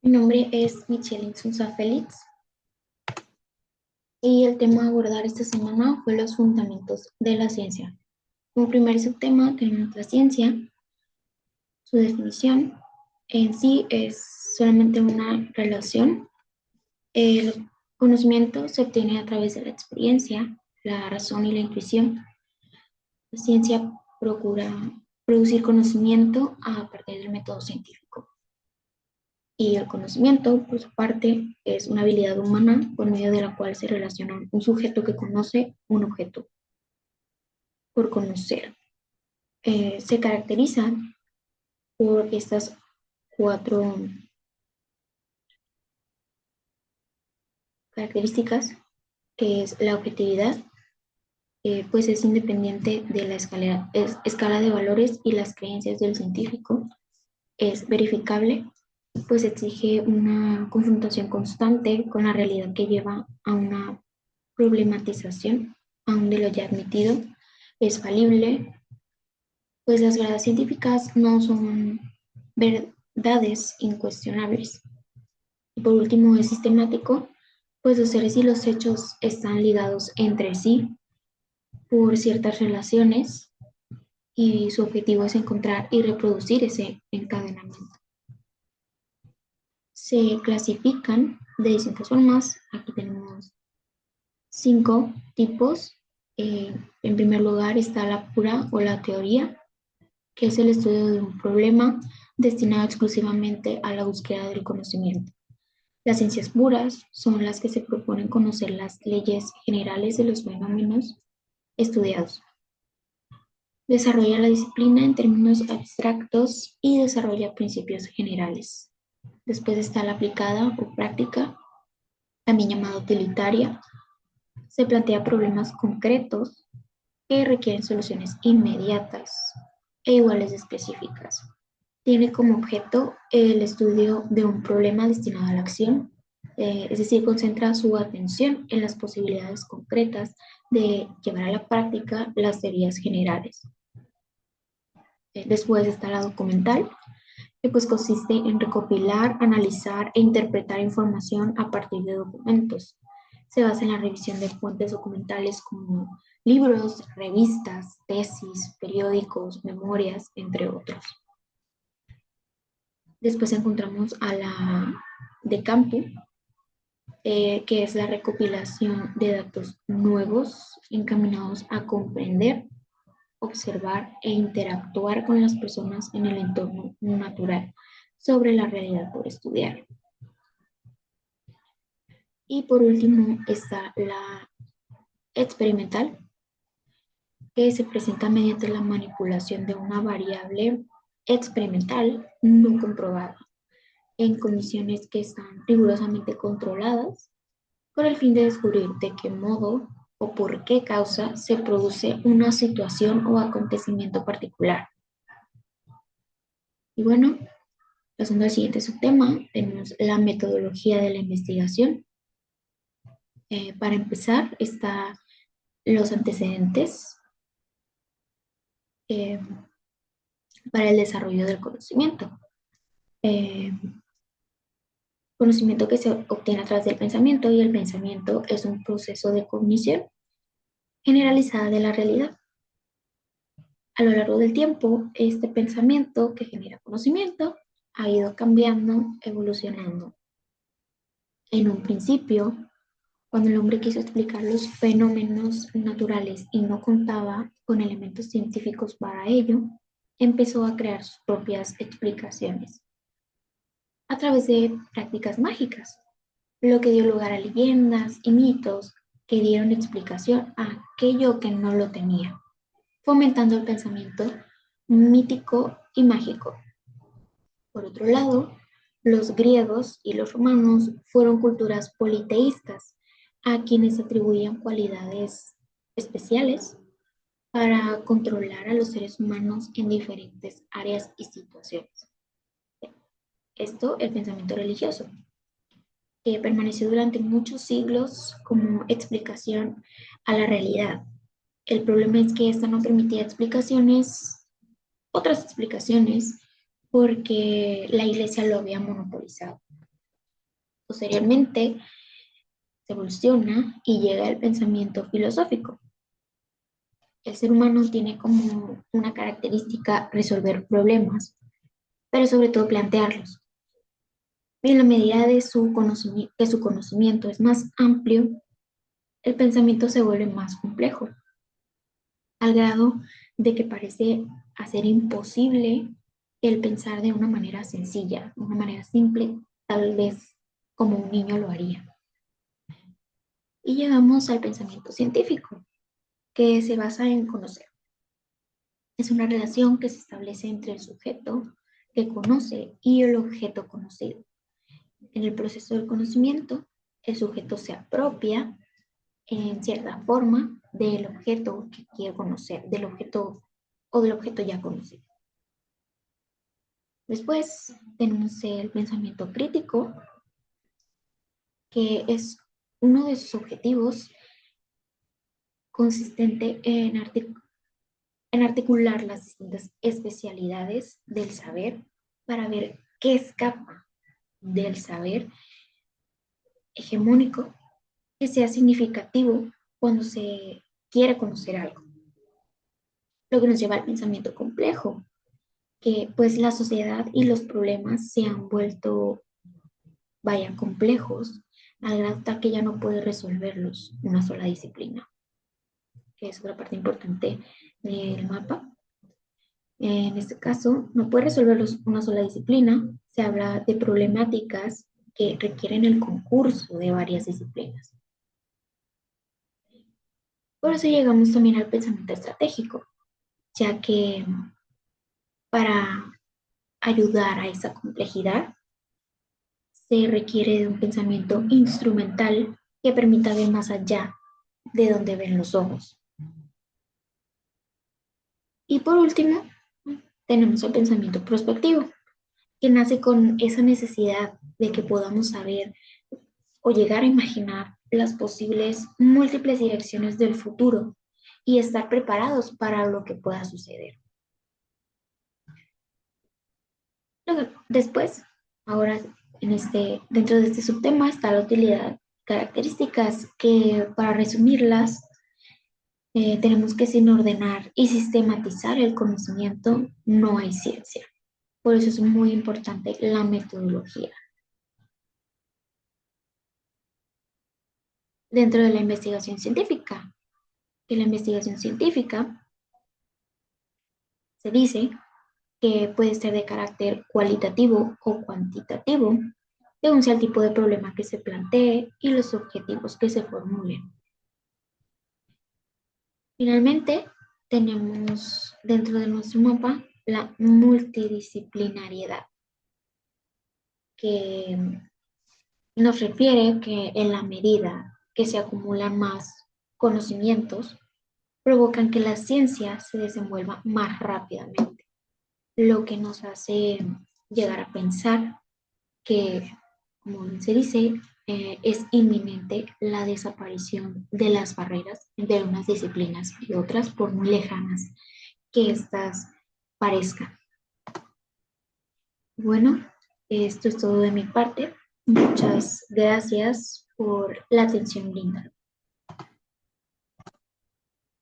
Mi nombre es Michelle Insunza Félix y el tema a abordar esta semana fue los fundamentos de la ciencia. Como primer subtema tenemos la ciencia, su definición. En sí es solamente una relación. El conocimiento se obtiene a través de la experiencia, la razón y la intuición. La ciencia procura producir conocimiento a partir del método científico. Y el conocimiento, por su parte, es una habilidad humana por medio de la cual se relaciona un sujeto que conoce un objeto por conocer. Se caracteriza por estas cuatro características, que es la objetividad, pues es independiente de la escala de valores y las creencias del científico, es verificable, pues exige una confrontación constante con la realidad que lleva a una problematización, aun de lo ya admitido, es falible, pues las verdades científicas no son verdades incuestionables. Y por último, es sistemático, pues los seres y los hechos están ligados entre sí por ciertas relaciones y su objetivo es encontrar y reproducir ese encadenamiento. Se clasifican de distintas formas. Aquí tenemos 5 tipos. En primer lugar está la pura o la teoría, que es el estudio de un problema destinado exclusivamente a la búsqueda del conocimiento. Las ciencias puras son las que se proponen conocer las leyes generales de los fenómenos estudiados. Desarrolla la disciplina en términos abstractos y desarrolla principios generales. Después está la aplicada o práctica, también llamada utilitaria. Se plantea problemas concretos que requieren soluciones inmediatas e iguales específicas. Tiene como objeto el estudio de un problema destinado a la acción, es decir, concentra su atención en las posibilidades concretas de llevar a la práctica las teorías generales. Después está la documental, que pues consiste en recopilar, analizar e interpretar información a partir de documentos. Se basa en la revisión de fuentes documentales como libros, revistas, tesis, periódicos, memorias, entre otros. Después encontramos a la de campo, que es la recopilación de datos nuevos encaminados a comprender, observar e interactuar con las personas en el entorno natural sobre la realidad por estudiar. Y por último está la experimental, que se presenta mediante la manipulación de una variable experimental no comprobada en condiciones que están rigurosamente controladas con el fin de descubrir de qué modo o por qué causa se produce una situación o acontecimiento particular. Y bueno, pasando al siguiente subtema, tenemos la metodología de la investigación. Para empezar, está los antecedentes eh, para el desarrollo del conocimiento. Eh, Conocimiento que se obtiene a través del pensamiento, y el pensamiento es un proceso de cognición generalizada de la realidad. A lo largo del tiempo, este pensamiento que genera conocimiento ha ido cambiando, evolucionando. En un principio, cuando el hombre quiso explicar los fenómenos naturales y no contaba con elementos científicos para ello, empezó a crear sus propias explicaciones a través de prácticas mágicas, lo que dio lugar a leyendas y mitos que dieron explicación a aquello que no lo tenía, fomentando el pensamiento mítico y mágico. Por otro lado, los griegos y los romanos fueron culturas politeístas, a quienes atribuían cualidades especiales para controlar a los seres humanos en diferentes áreas y situaciones. Esto, el pensamiento religioso, que permaneció durante muchos siglos como explicación a la realidad. El problema es que esta no permitía otras explicaciones, porque la iglesia lo había monopolizado. Posteriormente, se evoluciona y llega el pensamiento filosófico. El ser humano tiene como una característica resolver problemas, pero sobre todo plantearlos. En la medida de su conocimiento, que su conocimiento es más amplio, el pensamiento se vuelve más complejo, al grado de que parece hacer imposible el pensar de una manera sencilla, una manera simple, tal vez como un niño lo haría. Y llegamos al pensamiento científico, que se basa en conocer. Es una relación que se establece entre el sujeto que conoce y el objeto conocido. En el proceso del conocimiento, el sujeto se apropia en cierta forma del objeto que quiere conocer, del objeto o del objeto ya conocido. Después tenemos el pensamiento crítico, que es uno de sus objetivos consistente en articular las distintas especialidades del saber para ver qué escapa del saber hegemónico que sea significativo cuando se quiere conocer algo. Lo que nos lleva al pensamiento complejo, que pues la sociedad y los problemas se han vuelto, vaya, complejos, al grado tal que ya no puede resolverlos una sola disciplina, que es otra parte importante del mapa. En este caso, no puede resolverlos una sola disciplina, se habla de problemáticas que requieren el concurso de varias disciplinas. Por eso llegamos también al pensamiento estratégico, ya que para ayudar a esa complejidad se requiere de un pensamiento instrumental que permita ver más allá de donde ven los ojos. Y por último, tenemos el pensamiento prospectivo, que nace con esa necesidad de que podamos saber o llegar a imaginar las posibles múltiples direcciones del futuro y estar preparados para lo que pueda suceder. Después, ahora dentro de este subtema está la utilidad, características que para resumirlas tenemos que sin ordenar y sistematizar el conocimiento no hay ciencia. Por eso es muy importante la metodología. Dentro de la investigación científica, que la investigación científica se dice que puede ser de carácter cualitativo o cuantitativo, según sea el tipo de problema que se plantee y los objetivos que se formulen. Finalmente, tenemos dentro de nuestro mapa la multidisciplinariedad, que nos refiere que en la medida que se acumulan más conocimientos, provocan que la ciencia se desenvuelva más rápidamente, lo que nos hace llegar a pensar que, como se dice, es inminente la desaparición de las barreras entre unas disciplinas y otras, por muy lejanas que éstas parezcan. Bueno, esto es todo de mi parte. Muchas gracias por la atención brindada.